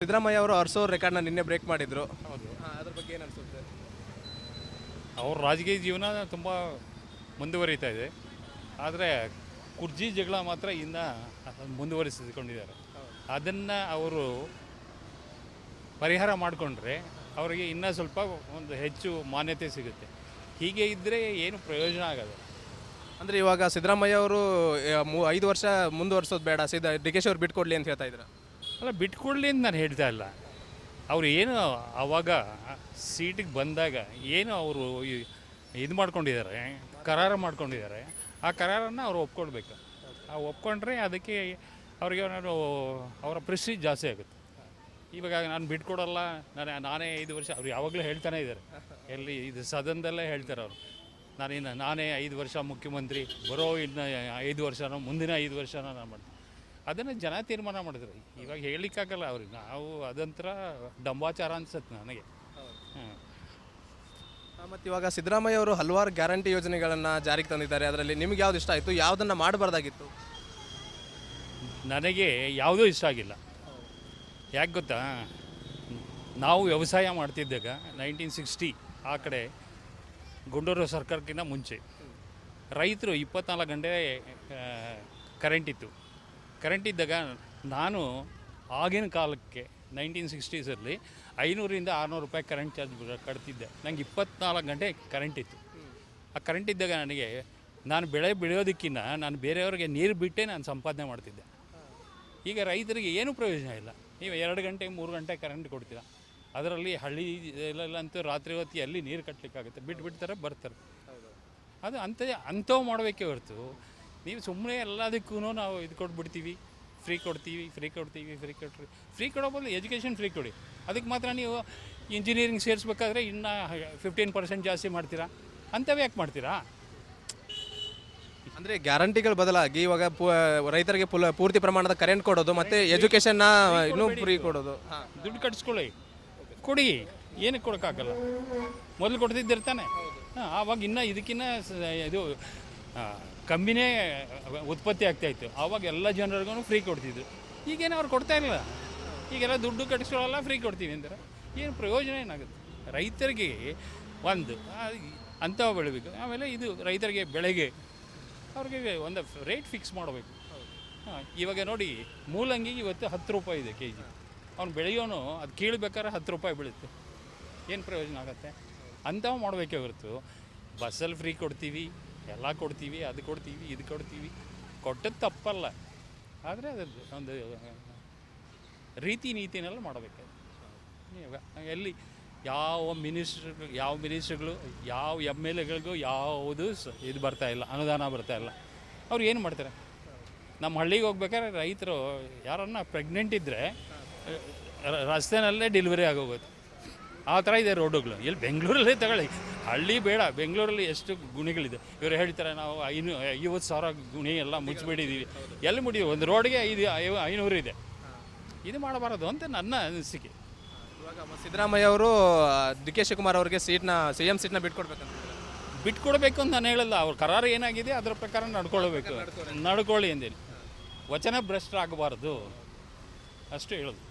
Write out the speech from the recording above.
ಸಿದ್ದರಾಮಯ್ಯ ಅವರು ಅರ್ಸೋರ್ ರೆಕಾರ್ಡ್ನ ನಿನ್ನೆ ಬ್ರೇಕ್ ಮಾಡಿದ್ರು. ಹೌದು, ಅದ್ರ ಬಗ್ಗೆ ಏನು ಅನಿಸುತ್ತೆ? ಅವ್ರ ರಾಜಕೀಯ ಜೀವನ ತುಂಬ ಮುಂದುವರಿತಾ ಇದೆ. ಆದರೆ ಕುರ್ಚಿ ಜಗಳ ಮಾತ್ರ ಇನ್ನೂ ಮುಂದುವರಿಸಿಕೊಂಡಿದ್ದಾರೆ. ಅದನ್ನು ಅವರು ಪರಿಹಾರ ಮಾಡಿಕೊಂಡ್ರೆ ಅವರಿಗೆ ಇನ್ನೂ ಸ್ವಲ್ಪ ಒಂದು ಹೆಚ್ಚು ಮಾನ್ಯತೆ ಸಿಗುತ್ತೆ. ಹೀಗೆ ಇದ್ದರೆ ಏನು ಪ್ರಯೋಜನ ಆಗೋದು. ಅಂದರೆ ಇವಾಗ ಸಿದ್ದರಾಮಯ್ಯ ಅವರು 5 ವರ್ಷ ಮುಂದುವರ್ಸೋದು ಬೇಡ, ಡಿ ಕೆ ಶಿ ಅವ್ರು ಬಿಟ್ಕೊಡ್ಲಿ ಅಂತ ಹೇಳ್ತಾ ಇದ್ರು. ಅಲ್ಲ, ಬಿಟ್ಕೊಡ್ಲಿ ಅಂತ ನಾನು ಹೇಳ್ತಾ ಇಲ್ಲ. ಅವರು ಏನು ಆವಾಗ ಸೀಟಿಗೆ ಬಂದಾಗ ಏನು ಅವರು ಇದು ಮಾಡ್ಕೊಂಡಿದ್ದಾರೆ, ಕರಾರು ಮಾಡ್ಕೊಂಡಿದ್ದಾರೆ, ಆ ಕರಾರನ್ನು ಅವರು ಒಪ್ಕೊಳ್ಬೇಕು. ಒಪ್ಕೊಂಡ್ರೆ ಅದಕ್ಕೆ ಅವ್ರಿಗೆ ಅವರ ಪ್ರೆಸ್ಟೀಜ್ ಜಾಸ್ತಿ ಆಗುತ್ತೆ. ಇವಾಗ ನಾನು ಬಿಟ್ಕೊಡಲ್ಲ, ನಾನೇ 5 ವರ್ಷ ಅವ್ರು ಯಾವಾಗಲೂ ಹೇಳ್ತಾನೆ ಇದ್ದಾರೆ. ಎಲ್ಲಿ ಇದು ಸದನದಲ್ಲೇ ಹೇಳ್ತಾರೆ ಅವರು, ನಾನೇ 5 ವರ್ಷ ಮುಖ್ಯಮಂತ್ರಿ, ಬರೋ ಇನ್ನು 5 ವರ್ಷನೋ ಮುಂದಿನ 5 ವರ್ಷನೋ ನಾನು ಮಾಡ್ತೀನಿ. ಅದನ್ನು ಜನ ತೀರ್ಮಾನ ಮಾಡಿದ್ರು. ಇವಾಗ ಹೇಳಲಿಕ್ಕಾಗಲ್ಲ ಅವ್ರಿಗೆ. ನಾವು ಅದಂತರ ಡಂಬಾಚಾರ ಅನ್ಸುತ್ತೆ ನನಗೆ. ಮತ್ತು ಇವಾಗ ಸಿದ್ದರಾಮಯ್ಯ ಅವರು ಹಲವಾರು ಗ್ಯಾರಂಟಿ ಯೋಜನೆಗಳನ್ನು ಜಾರಿಗೆ ತಂದಿದ್ದಾರೆ. ಅದರಲ್ಲಿ ನಿಮ್ಗೆ ಯಾವ್ದು ಇಷ್ಟ ಆಯಿತು, ಯಾವುದನ್ನು ಮಾಡಬಾರ್ದಾಗಿತ್ತು? ನನಗೆ ಯಾವುದೂ ಇಷ್ಟ ಆಗಿಲ್ಲ. ಯಾಕೆ ಗೊತ್ತಾ, ನಾವು ವ್ಯವಸಾಯ ಮಾಡ್ತಿದ್ದಾಗ 1960 ಆ ಕಡೆ ಗುಂಡೂರು ಸರ್ಕಾರಕ್ಕಿಂತ ಮುಂಚೆ ರೈತರು 24 ಗಂಟೆ ಕರೆಂಟ್ ಇತ್ತು. ಕರೆಂಟ್ ಇದ್ದಾಗ ನಾನು ಆಗಿನ ಕಾಲಕ್ಕೆ 1960ಸಲ್ಲಿ 500ರಿಂದ 600 ರೂಪಾಯಿ ಕರೆಂಟ್ ಚಾರ್ಜ್ ಕಟ್ತಿದ್ದೆ. ನನಗೆ 24 ಗಂಟೆ ಕರೆಂಟ್ ಇತ್ತು. ಆ ಕರೆಂಟ್ ಇದ್ದಾಗ ನನಗೆ ನಾನು ಬೆಳೆ ಬೆಳೆಯೋದಕ್ಕಿಂತ ನಾನು ಬೇರೆಯವ್ರಿಗೆ ನೀರು ಬಿಟ್ಟೇ ನಾನು ಸಂಪಾದನೆ ಮಾಡ್ತಿದ್ದೆ. ಈಗ ರೈತರಿಗೆ ಏನೂ ಪ್ರಯೋಜನ ಇಲ್ಲ. ನೀವು 2 ಗಂಟೆ 3 ಗಂಟೆ ಕರೆಂಟ್ ಕೊಡ್ತೀರ. ಅದರಲ್ಲಿ ಹಳ್ಳಿಯಲ್ಲಂತೂ ರಾತ್ರಿ ಹೊತ್ತು ಎಲ್ಲಿ ನೀರು ಕಟ್ಟಲಿಕ್ಕಾಗುತ್ತೆ, ಬಿಟ್ಬಿಡ್ತಾರೆ, ಬರ್ತಾರೆ. ಅದು ಅಂಥವು ಮಾಡಬೇಕೇ ಹೊರತು ನೀವು ಸುಮ್ಮನೆ ಎಲ್ಲದಕ್ಕೂ ನಾವು ಇದು ಕೊಟ್ಬಿಡ್ತೀವಿ, ಫ್ರೀ ಕೊಡೋ ಬದಲು ಎಜುಕೇಷನ್ ಫ್ರೀ ಕೊಡಿ. ಅದಕ್ಕೆ ಮಾತ್ರ ನೀವು ಇಂಜಿನಿಯರಿಂಗ್ ಸೇರಿಸ್ಬೇಕಾದ್ರೆ ಇನ್ನೂ 15% ಜಾಸ್ತಿ ಮಾಡ್ತೀರಾ. ಅಂಥವು ಯಾಕೆ ಮಾಡ್ತೀರಾ? ಅಂದರೆ ಗ್ಯಾರಂಟಿಗಳ ಬದಲಾಗಿ ಇವಾಗ ರೈತರಿಗೆ ಪೂರ್ತಿ ಪ್ರಮಾಣದ ಕರೆಂಟ್ ಕೊಡೋದು ಮತ್ತು ಎಜುಕೇಷನ್ನ ಇನ್ನೂ ಫ್ರೀ ಕೊಡೋದು. ದುಡ್ಡು ಕಟ್ಸ್ಕೊಳ್ಳಿ, ಕೊಡಿ. ಏನಕ್ಕೆ ಕೊಡೋಕ್ಕಾಗಲ್ಲ? ಮೊದಲು ಕೊಡ್ತಿದ್ದಿರ್ತಾನೆ. ಆವಾಗ ಇನ್ನೂ ಇದಕ್ಕಿನ್ನ ಇದು ಕಮ್ಮಿನೇ ಉತ್ಪತ್ತಿ ಆಗ್ತಾಯಿತ್ತು. ಆವಾಗ ಎಲ್ಲ ಜನರಿಗೂ ಫ್ರೀ ಕೊಡ್ತಿದ್ರು. ಈಗೇನು ಅವ್ರು ಕೊಡ್ತಾ ಇಲ್ಲ. ಈಗೆಲ್ಲ ದುಡ್ಡು ಕಟ್ಸ್ಕೊಳ್ಳಲ್ಲ, ಫ್ರೀ ಕೊಡ್ತೀವಿ ಅಂದರೆ ಏನು ಪ್ರಯೋಜನ ಏನಾಗುತ್ತೆ? ರೈತರಿಗೆ ಒಂದು ಅಂಥವು ಬೆಳಿಬೇಕು. ಆಮೇಲೆ ಇದು ರೈತರಿಗೆ ಬೆಳೆಗೆ ಅವ್ರಿಗೆ ಒಂದು ರೇಟ್ ಫಿಕ್ಸ್ ಮಾಡಬೇಕು. ಇವಾಗ ನೋಡಿ, ಮೂಲಂಗಿ ಇವತ್ತು 10 ರೂಪಾಯಿ ಇದೆ kg. ಅವ್ನು ಬೆಳೆಯೋನು ಅದು ಕೀಳ್ಬೇಕಾದ್ರೆ 10 ರೂಪಾಯಿ ಬೀಳುತ್ತೆ. ಏನು ಪ್ರಯೋಜನ ಆಗುತ್ತೆ? ಅಂಥವು ಮಾಡಬೇಕೇ ಹೊರತು ಬಸ್ಸಲ್ಲಿ ಫ್ರೀ ಕೊಡ್ತೀವಿ, ಎಲ್ಲ ಕೊಡ್ತೀವಿ, ಅದು ಕೊಡ್ತೀವಿ, ಇದು ಕೊಡ್ತೀವಿ, ಕೊಟ್ಟದ್ದು ತಪ್ಪಲ್ಲ. ಆದರೆ ಅದರದ್ದು ಒಂದು ರೀತಿ ನೀತಿನೆಲ್ಲ ಮಾಡಬೇಕು. ಎಲ್ಲಿ ಯಾವ ಮಿನಿಸ್ಟ್ರುಗಳು ಯಾವ MLAಗಳಿಗೂ ಯಾವುದು ಇದು ಬರ್ತಾಯಿಲ್ಲ, ಅನುದಾನ ಬರ್ತಾಯಿಲ್ಲ. ಅವ್ರು ಏನು ಮಾಡ್ತಾರೆ? ನಮ್ಮ ಹಳ್ಳಿಗೆ ಹೋಗ್ಬೇಕಾದ್ರೆ ರೈತರು ಯಾರನ್ನ ಪ್ರೆಗ್ನೆಂಟ್ ಇದ್ದರೆ ರಸ್ತೆನಲ್ಲೇ ಡೆಲಿವರಿ ಆಗೋಗುತ್ತೆ. ಆ ಥರ ಇದೆ ರೋಡುಗಳು. ಎಲ್ಲಿ ಬೆಂಗಳೂರಲ್ಲೇ ತಗೊಳ್ಳಿ, ಹಳ್ಳಿ ಬೇಡ. ಬೆಂಗಳೂರಲ್ಲಿ ಎಷ್ಟು ಗುಣಿಗಳಿದೆ. ಇವರು ಹೇಳ್ತಾರೆ ನಾವು 50,000 ಗುಣಿ ಎಲ್ಲ ಮುಚ್ಚಿಬಿಟ್ಟಿದ್ದೀವಿ. ಎಲ್ಲಿ ಮುಡಿದೀವಿ? ಒಂದು ರೋಡ್ಗೆ 500 ಇದೆ. ಇದು ಮಾಡಬಾರದು ಅಂತ ನನ್ನ ಅನಿಸಿಕೆ. ಇವಾಗ ಸಿದ್ದರಾಮಯ್ಯ ಅವರು ಡಿ ಕೆ ಶಿವಕುಮಾರ್ ಅವರಿಗೆ CM ಸೀಟ್ನ ಬಿಟ್ಕೊಡ್ಬೇಕು ಅಂತ ನಾನು ಹೇಳಲ್ಲ. ಅವ್ರ ಕರಾರು ಏನಾಗಿದೆ ಅದರ ಪ್ರಕಾರ ನಡ್ಕೊಳ್ಳಿ ಅಂದೇಳಿ. ವಚನ ಭ್ರಷ್ಟರಾಗಬಾರ್ದು ಅಷ್ಟು ಹೇಳೋದು.